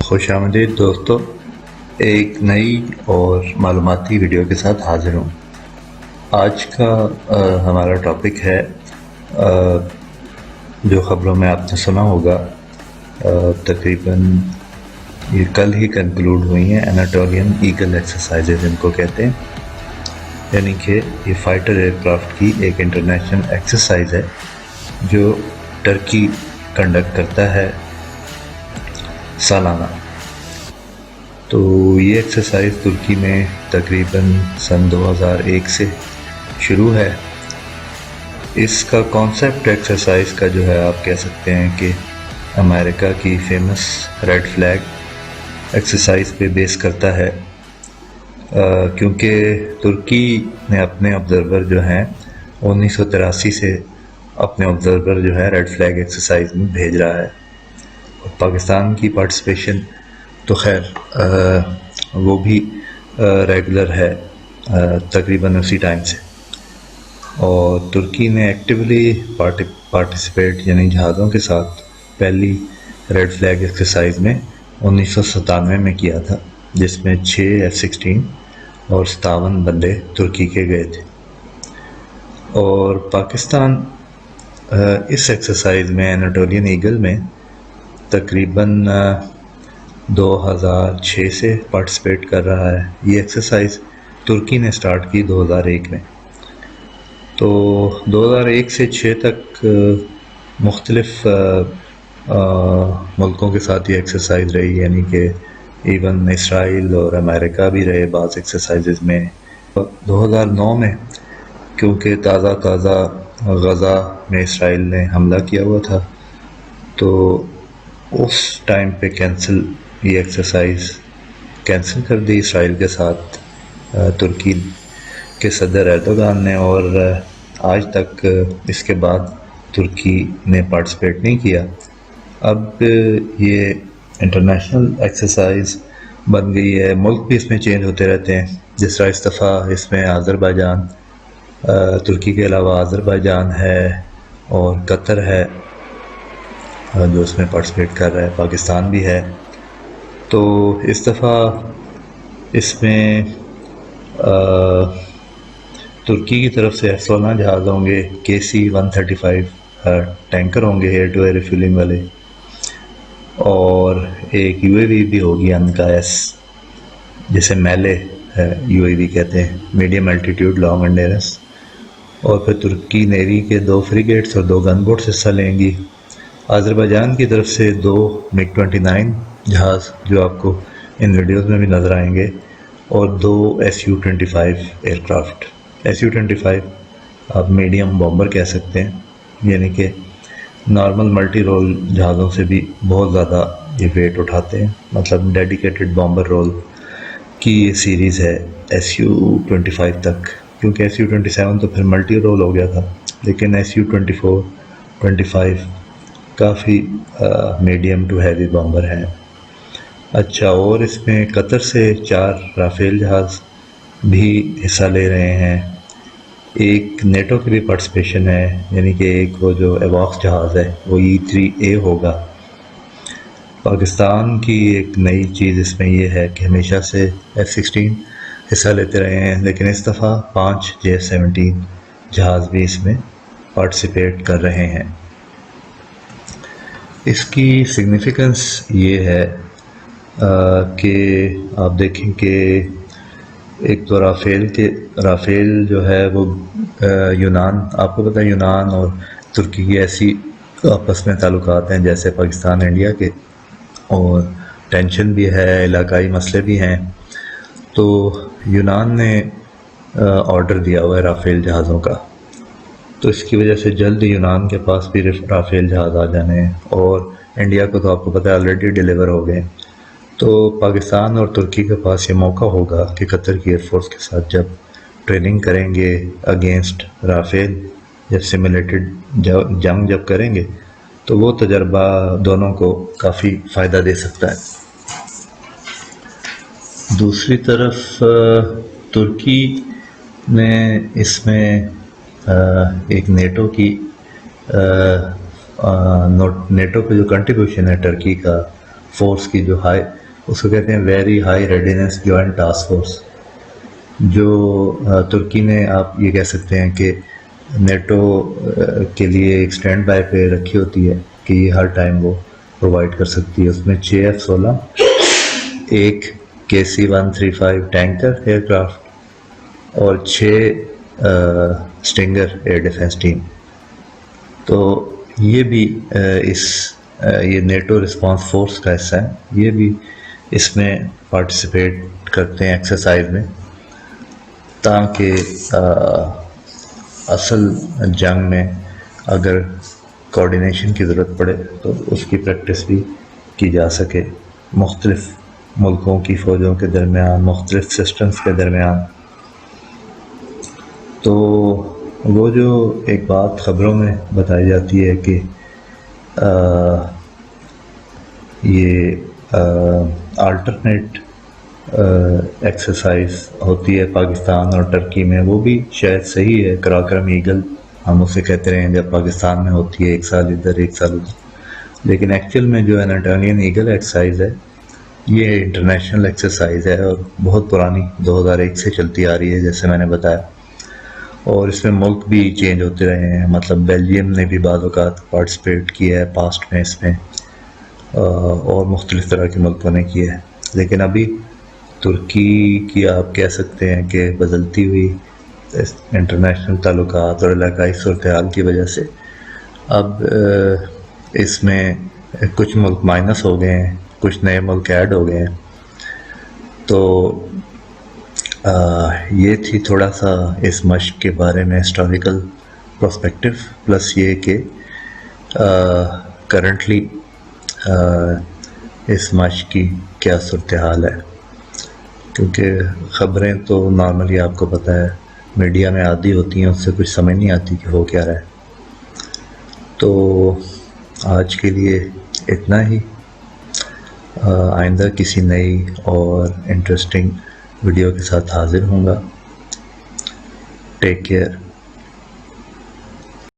خوش آمدید دوستو، ایک نئی اور معلوماتی ویڈیو کے ساتھ حاضر ہوں۔ آج کا ہمارا ٹاپک ہے جو خبروں میں آپ نے سنا ہوگا، تقریباً یہ کل ہی کنکلوڈ ہوئی ہیں، اناٹولین ایگل ایکسرسائزز ان کو کہتے ہیں، یعنی کہ یہ فائٹر ایئر کرافٹ کی ایک انٹرنیشنل ایکسرسائز ہے جو ٹرکی کنڈکٹ کرتا ہے سالانہ۔ تو یہ ایکسرسائز ترکی میں تقریباً سن 2001 سے شروع ہے۔ اس کا کانسیپٹ ایکسرسائز کا جو ہے آپ کہہ سکتے ہیں کہ امریکہ کی فیمس ریڈ فلیگ ایکسرسائز پہ بیس کرتا ہے، کیونکہ ترکی نے اپنے آبزرور جو ہیں 1983 سے اپنے آبزرور جو ہے ریڈ فلیگ ایکسرسائز میں بھیج رہا ہے۔ پاکستان کی پارٹیسپیشن تو خیر وہ بھی ریگولر ہے تقریباً اسی ٹائم سے، اور ترکی نے ایکٹیولی پارٹیسپیٹ یعنی جہازوں کے ساتھ پہلی ریڈ فلیگ ایکسرسائز میں 1997 میں کیا تھا، جس میں 6 F-16 اور 57 بندے ترکی کے گئے تھے۔ اور پاکستان اس ایکسرسائز میں اناٹولین ایگل میں تقریباً 2006 سے پارٹیسپیٹ کر رہا ہے۔ یہ ایکسرسائز ترکی نے سٹارٹ کی 2001 میں، تو 2001 سے 6 تک مختلف ملکوں کے ساتھ یہ ایکسرسائز رہی، یعنی کہ ایون اسرائیل اور امریکہ بھی رہے بعض ایکسرسائزز میں۔ 2009 میں کیونکہ تازہ غزہ میں اسرائیل نے حملہ کیا ہوا تھا، تو اس ٹائم پہ یہ ایکسرسائز کینسل کر دی اسرائیل کے ساتھ ترکی کے صدر ایردوغان نے، اور آج تک اس کے بعد ترکی نے پارٹیسپیٹ نہیں کیا۔ اب یہ انٹرنیشنل ایکسرسائز بن گئی ہے، ملک بھی اس میں چینج ہوتے رہتے ہیں، جس طرح اس دفعہ اس میں آذربائیجان، ترکی کے علاوہ آذربائیجان ہے اور قطر ہے جو اس میں پارٹیسپیٹ کر رہا ہے، پاکستان بھی ہے۔ تو اس دفعہ اس میں ترکی کی طرف سے F-16 جہاز ہوں گے، KC-135 ٹینکر ہوں گے ایئر ٹو ایئر ریفیولنگ والے، اور ایک UAV بھی ہوگی NKS، جسے میلے UAV کہتے ہیں، میڈیم الٹیٹیوڈ لانگ انڈیرنس، اور پھر ترکی نیوی کے 2 فریگیٹس اور 2 گن بوٹس حصہ لیں گی۔ آذربائیجان کی طرف سے 2 MiG-29 جہاز جو آپ کو ان ویڈیوز میں بھی نظر آئیں گے، اور 2 Su-25 ایئر کرافٹ۔ Su-25 آپ میڈیم بامبر کہہ سکتے ہیں، یعنی کہ نارمل ملٹی رول جہازوں سے بھی بہت زیادہ یہ ویٹ اٹھاتے ہیں، مطلب ڈیڈیکیٹڈ بامبر رول کی یہ سیریز ہے Su-25 تک، کیونکہ Su-27 تو پھر ملٹی رول ہو گیا تھا، لیکن Su-24 25 کافی میڈیم ٹو ہیوی بامبر ہیں۔ اچھا، اور اس میں قطر سے 4 رافیل جہاز بھی حصہ لے رہے ہیں، ایک نیٹو کی بھی پارٹیسپیشن ہے، یعنی کہ ایک وہ جو ایواکس جہاز ہے وہ E-3A ہوگا۔ پاکستان کی ایک نئی چیز اس میں یہ ہے کہ ہمیشہ سے F-16 حصہ لیتے رہے ہیں، لیکن اس دفعہ 5 JF-17 جہاز بھی اس میں پارٹیسپیٹ کر رہے ہیں۔ اس کی سگنیفیکنس یہ ہے کہ آپ دیکھیں کہ ایک تو رافیل جو ہے وہ یونان، آپ کو پتہ ہے یونان اور ترکی کی ایسی آپس میں تعلقات ہیں جیسے پاکستان انڈیا کے، اور ٹینشن بھی ہے، علاقائی مسئلے بھی ہیں، تو یونان نے آرڈر دیا ہوا ہے رافیل جہازوں کا، تو اس کی وجہ سے جلد یونان کے پاس بھی رافیل جہاز آ جانے ہیں، اور انڈیا کو تو آپ کو پتہ ہے آلریڈی ڈیلیور ہو گئے۔ تو پاکستان اور ترکی کے پاس یہ موقع ہوگا کہ قطر کی ایئر فورس کے ساتھ جب ٹریننگ کریں گے اگینسٹ رافیل، جب سیمولیٹڈ جنگ جب کریں گے، تو وہ تجربہ دونوں کو کافی فائدہ دے سکتا ہے۔ دوسری طرف ترکی نے اس میں ایک نیٹو کی جو کنٹریبیوشن ہے ٹرکی کا فورس کی جو ہائی، اس کو کہتے ہیں very high readiness joint task force, جو ترکی نے آپ یہ کہہ سکتے ہیں کہ نیٹو کے لیے ایک اسٹینڈ بائی پہ رکھی ہوتی ہے کہ یہ ہر ٹائم وہ پرووائڈ کر سکتی ہے۔ اس میں 6F-16، ایک KC-135 ٹینکر ایئر کرافٹ اور 6 اسٹنگر ایئر ڈیفنس ٹیم۔ تو یہ بھی یہ نیٹو رسپانس فورس کا حصہ ہے، یہ بھی اس میں پارٹیسپیٹ کرتے ہیں ایکسرسائز میں، تاکہ اصل جنگ میں اگر کوآرڈینیشن کی ضرورت پڑے تو اس کی پریکٹس بھی کی جا سکے مختلف ملکوں کی فوجوں کے درمیان، مختلف سسٹمز کے درمیان۔ تو وہ جو ایک بات خبروں میں بتائی جاتی ہے کہ یہ آلٹرنیٹ ایکسرسائز ہوتی ہے پاکستان اور ٹرکی میں، وہ بھی شاید صحیح ہے۔ کراکرم ایگل ہم اسے کہتے رہے ہیں جب پاکستان میں ہوتی ہے، 1 سال ادھر 1 سال ادھر، لیکن ایکچوئل میں جو اناٹولیان ایگل ایکسرسائز ہے یہ انٹرنیشنل ایکسرسائز ہے اور بہت پرانی 2001 سے چلتی آ رہی ہے جیسے میں نے بتایا، اور اس میں ملک بھی چینج ہوتے رہے ہیں، مطلب بیلجیم نے بھی بعض اوقات پارٹیسپیٹ کیا ہے پاسٹ میں اس میں، اور مختلف طرح کے ملکوں نے کیا ہے، لیکن ابھی ترکی کی آپ کہہ سکتے ہیں کہ بدلتی ہوئی انٹرنیشنل تعلقات اور علاقائی صورتحال کی وجہ سے اب اس میں کچھ ملک مائنس ہو گئے ہیں، کچھ نئے ملک ایڈ ہو گئے ہیں۔ تو یہ تھی تھوڑا سا اس مشق کے بارے میں ہسٹوریکل پرسپیکٹو، پلس یہ کہ کرنٹلی اس مشق کی کیا صورتحال ہے، کیونکہ خبریں تو نارملی آپ کو پتہ ہے میڈیا میں عادی ہوتی ہیں، اس سے کچھ سمجھ نہیں آتی کہ ہو کیا رہا ہے۔ تو آج کے لیے اتنا ہی، آئندہ کسی نئی اور انٹرسٹنگ ویڈیو کے ساتھ حاضر ہوں گا۔ Take care.